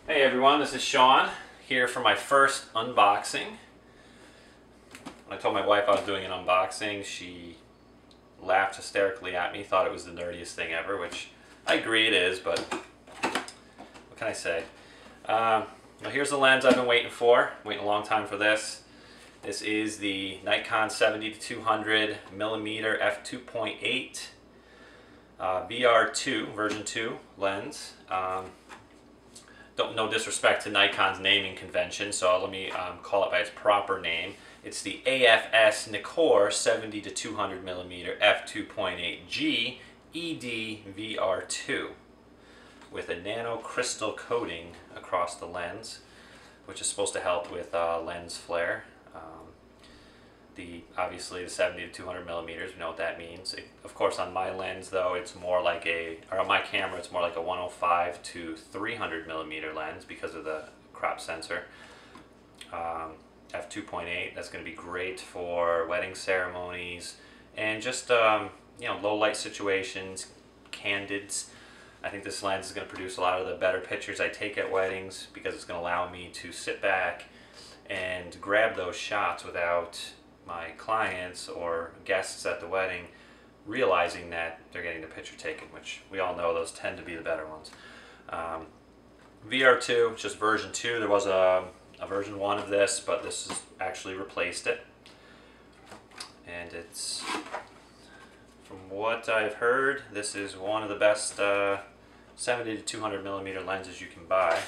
Hey everyone, this is Sean here for my first unboxing. When I told my wife I was doing an unboxing, she laughed hysterically at me, thought it was the nerdiest thing ever, which I agree it is, but what can I say? Well, here's the lens I've been waiting for. Waiting a long time for this. This is the Nikon 70-200 millimeter F2.8 VRII version 2 lens. No disrespect to Nikon's naming convention, so let me call it by its proper name. It's the AFS Nikon 70-200 millimeter F2.8 G ED VR2 with a nano crystal coating across the lens, which is supposed to help with lens flare. Obviously the 70-200 millimeters, we know what that means. Of course, on my lens though, it's more like on my camera, it's more like a 105 to 300 millimeter lens because of the crop sensor. F2.8, that's going to be great for wedding ceremonies and just low light situations, candids. I think this lens is going to produce a lot of the better pictures I take at weddings because it's going to allow me to sit back and grab those shots without my clients or guests at the wedding realizing that they're getting the picture taken, which we all know those tend to be the better ones. VR2, just version 2. There was a version 1 of this, but this has actually replaced it. And it's, from what I've heard, this is one of the best 70-200 millimeter lenses you can buy.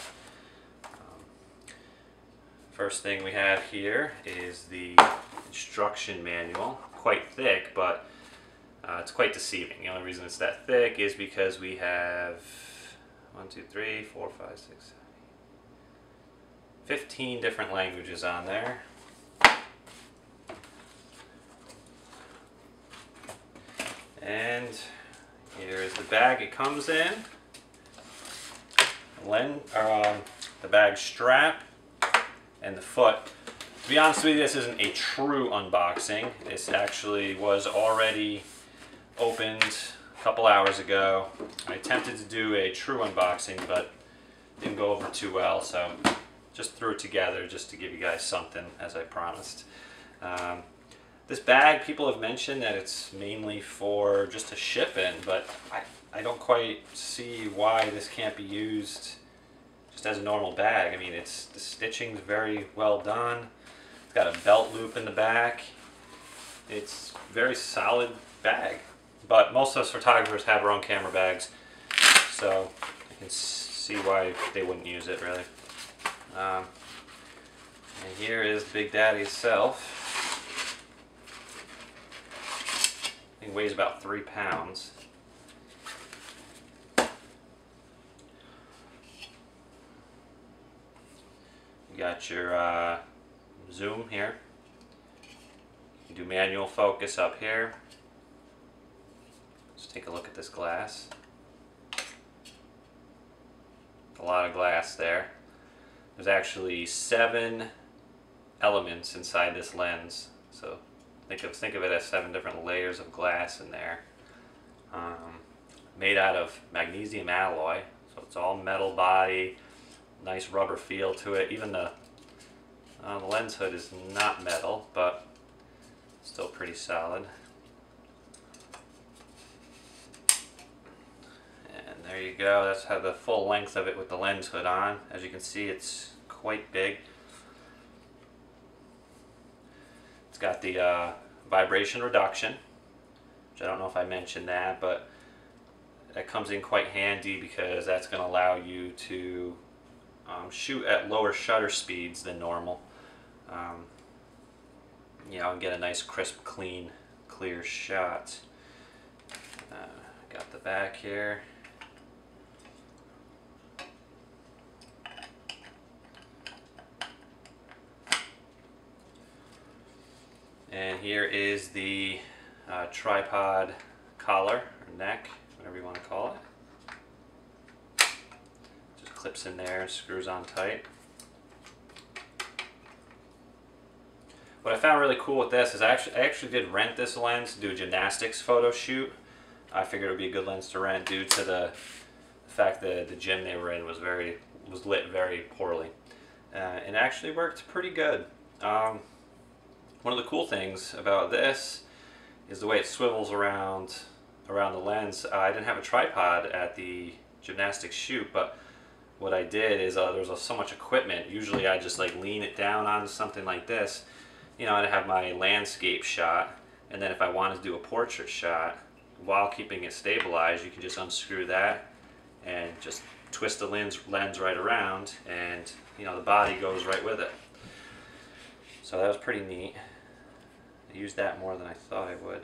First thing we have here is the instruction manual. Quite thick, but it's quite deceiving. The only reason it's that thick is because we have 15 different languages on there. And here is the bag it comes in. The bag strap and the foot. To be honest with you, this isn't a true unboxing. This actually was already opened a couple hours ago. I attempted to do a true unboxing, but didn't go over too well, so just threw it together just to give you guys something, as I promised. This bag, people have mentioned that it's mainly for just to ship in, but I don't quite see why this can't be used just as a normal bag. I mean, the stitching's very well done. It's got a belt loop in the back. It's a very solid bag. But most of us photographers have our own camera bags, so I can see why they wouldn't use it, really. And here is Big Daddy itself. I think it weighs about 3 pounds. You got your zoom here. You do manual focus up here. Let's take a look at this glass. A lot of glass there. There's actually 7 elements inside this lens, so think of it as 7 different layers of glass in there. Made out of magnesium alloy, so it's all metal body, nice rubber feel to it. Even the lens hood is not metal, but still pretty solid. And there you go. That's how the full length of it with the lens hood on. As you can see, it's quite big. It's got the vibration reduction, which I don't know if I mentioned that, but that comes in quite handy because that's going to allow you to shoot at lower shutter speeds than normal. And get a nice crisp, clean, clear shot. Got the back here. And here is the tripod collar, or neck, whatever you want to call it. Just clips in there, screws on tight. What I found really cool with this is I actually did rent this lens to do a gymnastics photo shoot. I figured it would be a good lens to rent due to the fact, the gym they were in was lit very poorly. It actually worked pretty good. One of the cool things about this is the way it swivels around the lens. I didn't have a tripod at the gymnastics shoot, but what I did is there was so much equipment. Usually I just like lean it down onto something like this, you know, and I have my landscape shot, and then if I wanted to do a portrait shot while keeping it stabilized, you can just unscrew that and just twist the lens right around, and you know, the body goes right with it. So that was pretty neat. I used that more than I thought I would.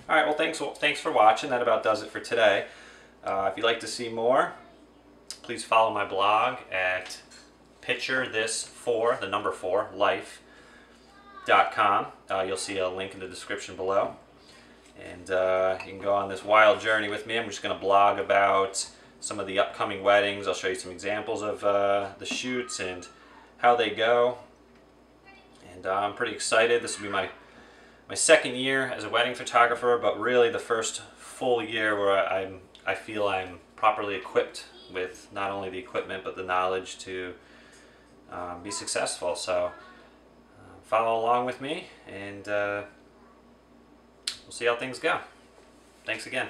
Alright, well thanks for watching. That about does it for today. If you'd like to see more, please follow my blog at picturethisfor, the number 4, life.com. You'll see a link in the description below. And you can go on this wild journey with me. I'm just going to blog about some of the upcoming weddings. I'll show you some examples of the shoots and how they go. And I'm pretty excited. This will be my second year as a wedding photographer, but really the first full year where I feel I'm properly equipped with not only the equipment but the knowledge to be successful. So follow along with me, and we'll see how things go. Thanks again.